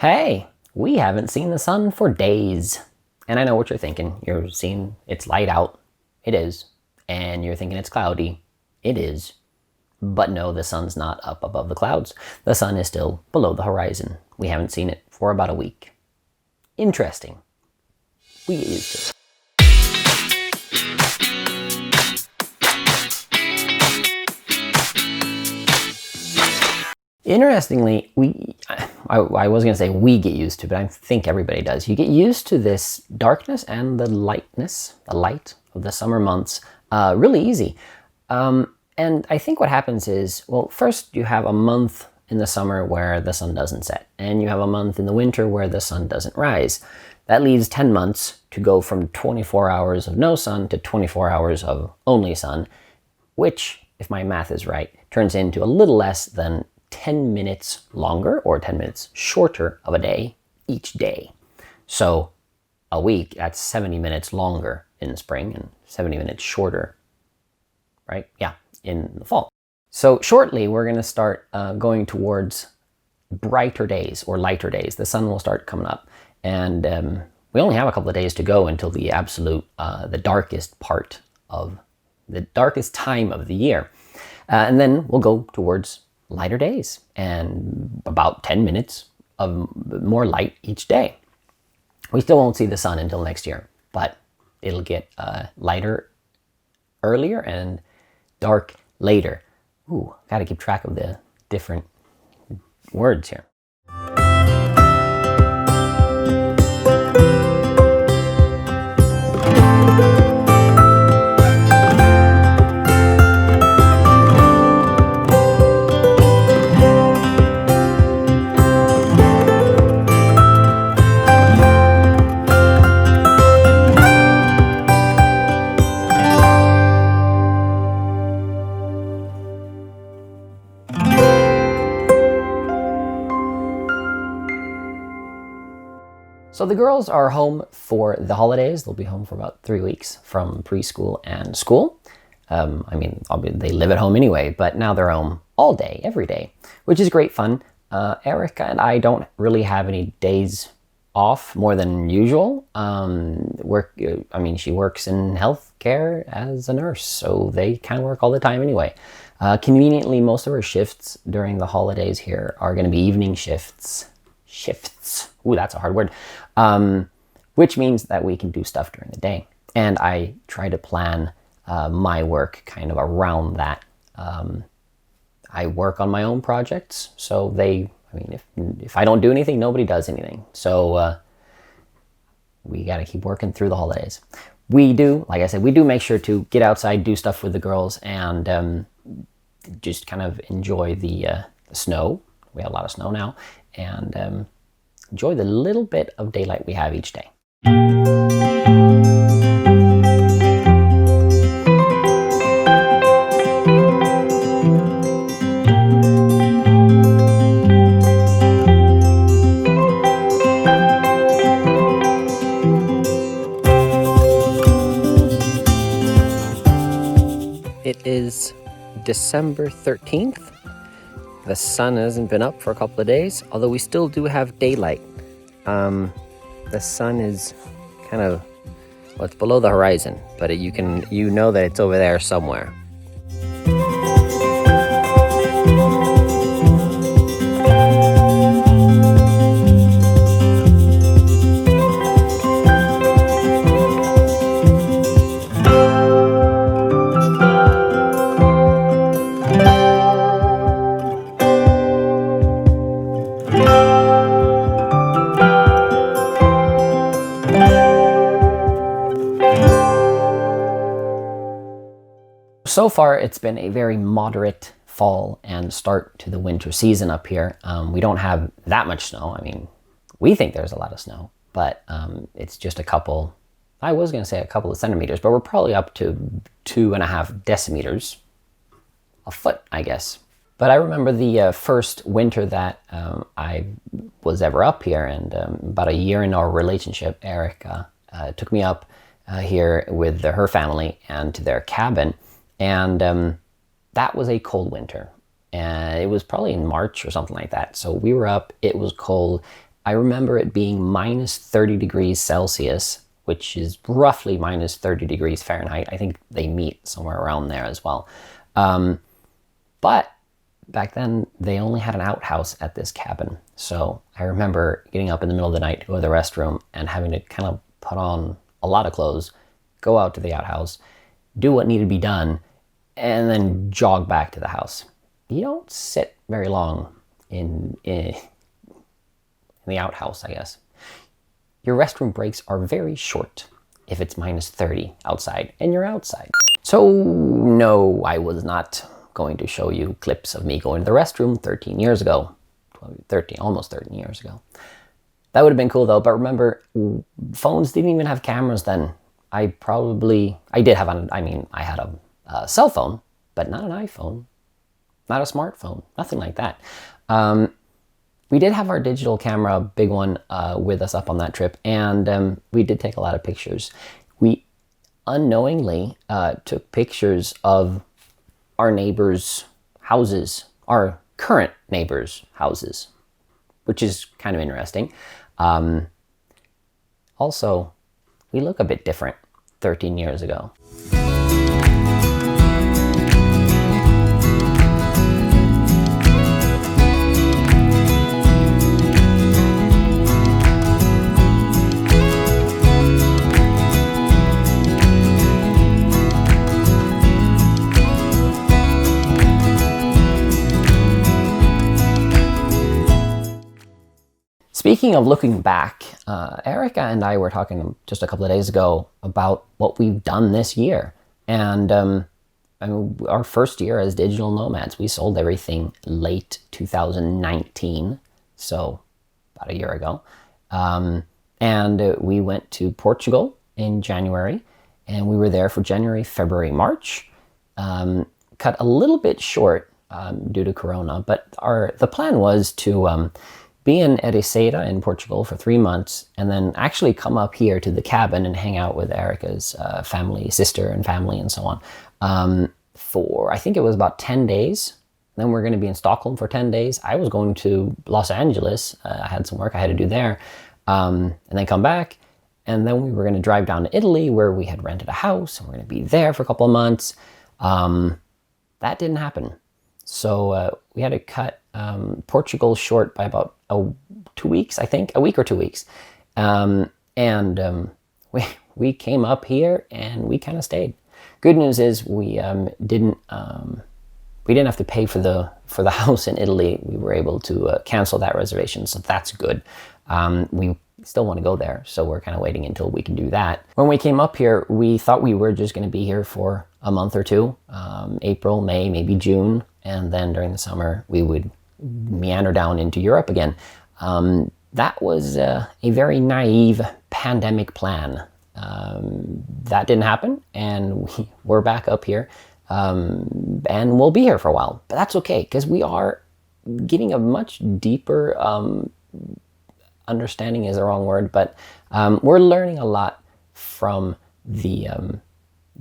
Hey, we haven't seen the sun for days. And I know what you're thinking. You're seeing it's light out. It is. And you're thinking it's cloudy. It is. But no, the sun's not up above the clouds. The sun is still below the horizon. We haven't seen it for about a week. Interesting. We get used to it. Interestingly, I was going to say we get used to, but I think everybody does. You get used to this darkness and the lightness, the light of the summer months really easy. And I think what happens is, well, first you have a month in the summer where the sun doesn't set, and you have a month in the winter where the sun doesn't rise. That leaves 10 months to go from 24 hours of no sun to 24 hours of only sun, which, if my math is right, turns into a little less than 10 minutes longer or 10 minutes shorter of a day each day. So a week, that's 70 minutes longer in the spring and 70 minutes shorter, right? Yeah, in the fall. So shortly, we're going to start going towards brighter days or lighter days. The sun will start coming up, and we only have a couple of days to go until the absolute, the darkest part of the darkest time of the year. And then we'll go towards lighter days and about 10 minutes of more light each day. We still won't see the sun until next year, but it'll get lighter earlier and dark later. Ooh, gotta keep track of the different words here. So the girls are home for the holidays. They'll be home for about 3 weeks from preschool and school. They live at home anyway, but now they're home all day, every day, which is great fun. Erica and I don't really have any days off more than usual. She works in healthcare as a nurse, so they kind of work all the time anyway. Conveniently, most of our shifts during the holidays here are going to be evening shifts. Ooh, that's a hard word. Which means that we can do stuff during the day. And I try to plan my work kind of around that. I work on my own projects, so if I don't do anything, nobody does anything. So we got to keep working through the holidays. We do, like I said, we do make sure to get outside, do stuff with the girls, and just kind of enjoy the snow. We have a lot of snow now, and enjoy the little bit of daylight we have each day. It is December 13th. The sun hasn't been up for a couple of days, although we still do have daylight. The sun is kind of, well, it's below the horizon, but you know that it's over there somewhere. So far, it's been a very moderate fall and start to the winter season up here. We don't have that much snow. We think there's a lot of snow, but it's just a couple of centimeters, but we're probably up to 2.5 decimeters, a foot, I guess. But I remember the first winter that I was ever up here, and about a year in our relationship, Erica took me up here with her family and to their cabin. And that was a cold winter, and it was probably in March or something like that. So we were up, it was cold, I remember it being minus 30 degrees Celsius, which is roughly minus 30 degrees Fahrenheit. I think they meet somewhere around there as well. But back then, they only had an outhouse at this cabin. So I remember getting up in the middle of the night to go to the restroom and having to kind of put on a lot of clothes, go out to the outhouse, do what needed to be done, and then jog back to the house. You don't sit very long in the outhouse, I guess. Your restroom breaks are very short if it's minus 30 outside and you're outside. So no, I was not going to show you clips of me going to the restroom 13 years ago. 13, almost 13 years ago. That would have been cool though, but remember, phones didn't even have cameras then. I had a cell phone, but not an iPhone, not a smartphone, nothing like that. We did have our digital camera, big one, with us up on that trip, and we did take a lot of pictures. We unknowingly took pictures of our neighbors' houses, our current neighbors' houses, which is kind of interesting. Also, we look a bit different 13 years ago. Speaking of looking back, Erica and I were talking just a couple of days ago about what we've done this year. And our first year as digital nomads, we sold everything late 2019, so about a year ago. And we went to Portugal in January, and we were there for January, February, March. Cut a little bit short due to Corona, but the plan was to be in Ericeira in Portugal for 3 months, and then actually come up here to the cabin and hang out with Erica's family, sister and family and so on, for I think it was about 10 days. Then we're going to be in Stockholm for 10 days. I was going to Los Angeles. I had some work I had to do there, and then come back. And then we were going to drive down to Italy, where we had rented a house, and we're going to be there for a couple of months. That didn't happen. So we had to cut Portugal short by about 2 weeks, I think, a week or 2 weeks. We came up here and we kind of stayed. Good news is we didn't have to pay for the house in Italy. We were able to cancel that reservation, so that's good. We still want to go there, so we're kind of waiting until we can do that. When we came up here, we thought we were just going to be here for a month or two, April, May, maybe June, and then during the summer we would meander down into Europe again. That was a very naive pandemic plan. That didn't happen, and we're back up here, and we'll be here for a while. But that's okay, because we are getting a much deeper understanding is the wrong word, but we're learning a lot from the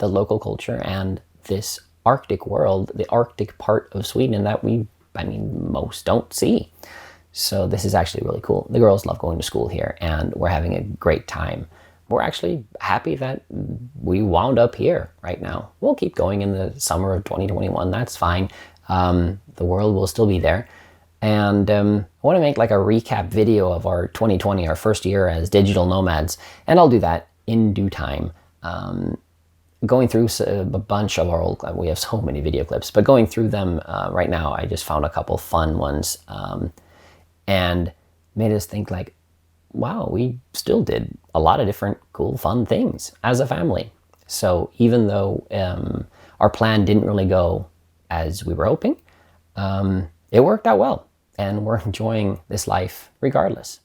local culture and this Arctic world, the Arctic part of Sweden that most don't see. So this is actually really cool. The girls love going to school here, and we're having a great time. We're actually happy that we wound up here right now. We'll keep going in the summer of 2021. That's fine. The world will still be there. And I want to make like a recap video of our 2020, our first year as digital nomads. And I'll do that in due time. Going through a bunch of our old, we have so many video clips, but going through them right now, I just found a couple fun ones and made us think like, wow, we still did a lot of different cool, fun things as a family. So even though our plan didn't really go as we were hoping, it worked out well, and we're enjoying this life regardless.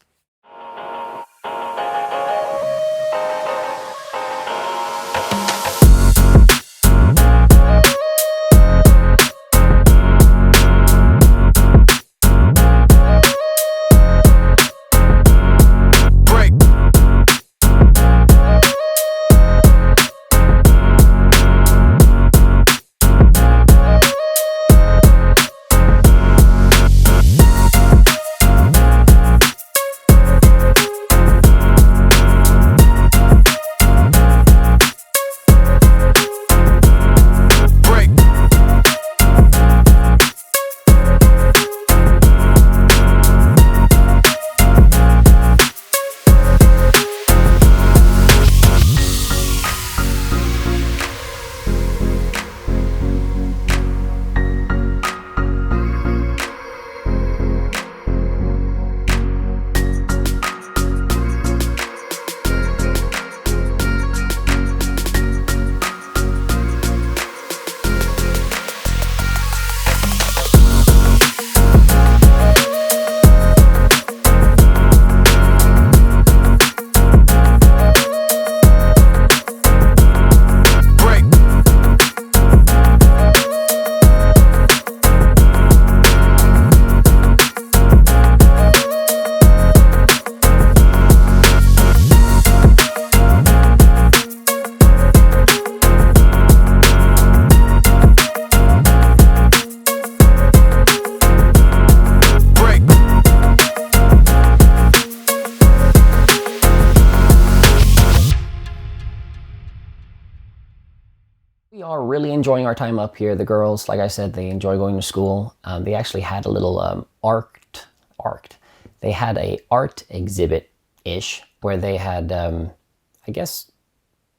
are really enjoying our time up here. The girls, like I said, they enjoy going to school. They actually had a little They had a art exhibit-ish where they had, I guess,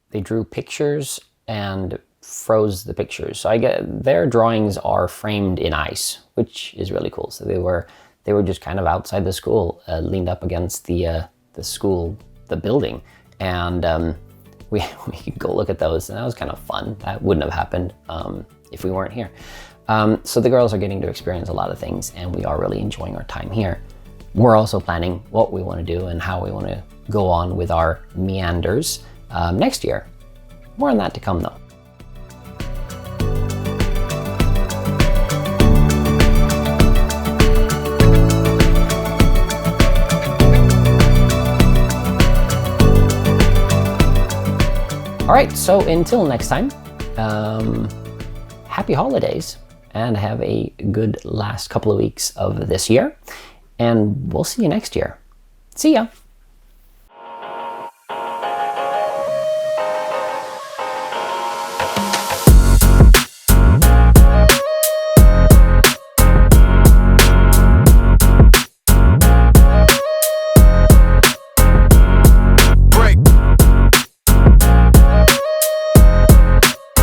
they drew pictures and froze the pictures. So I get their drawings are framed in ice, which is really cool. So they were just kind of outside the school, leaned up against the school, the building, and we could go look at those, and that was kind of fun. That wouldn't have happened if we weren't here. So the girls are getting to experience a lot of things, and we are really enjoying our time here. We're also planning what we want to do and how we want to go on with our meanders next year. More on that to come, though. All right, so until next time, happy holidays and have a good last couple of weeks of this year, and we'll see you next year. See ya.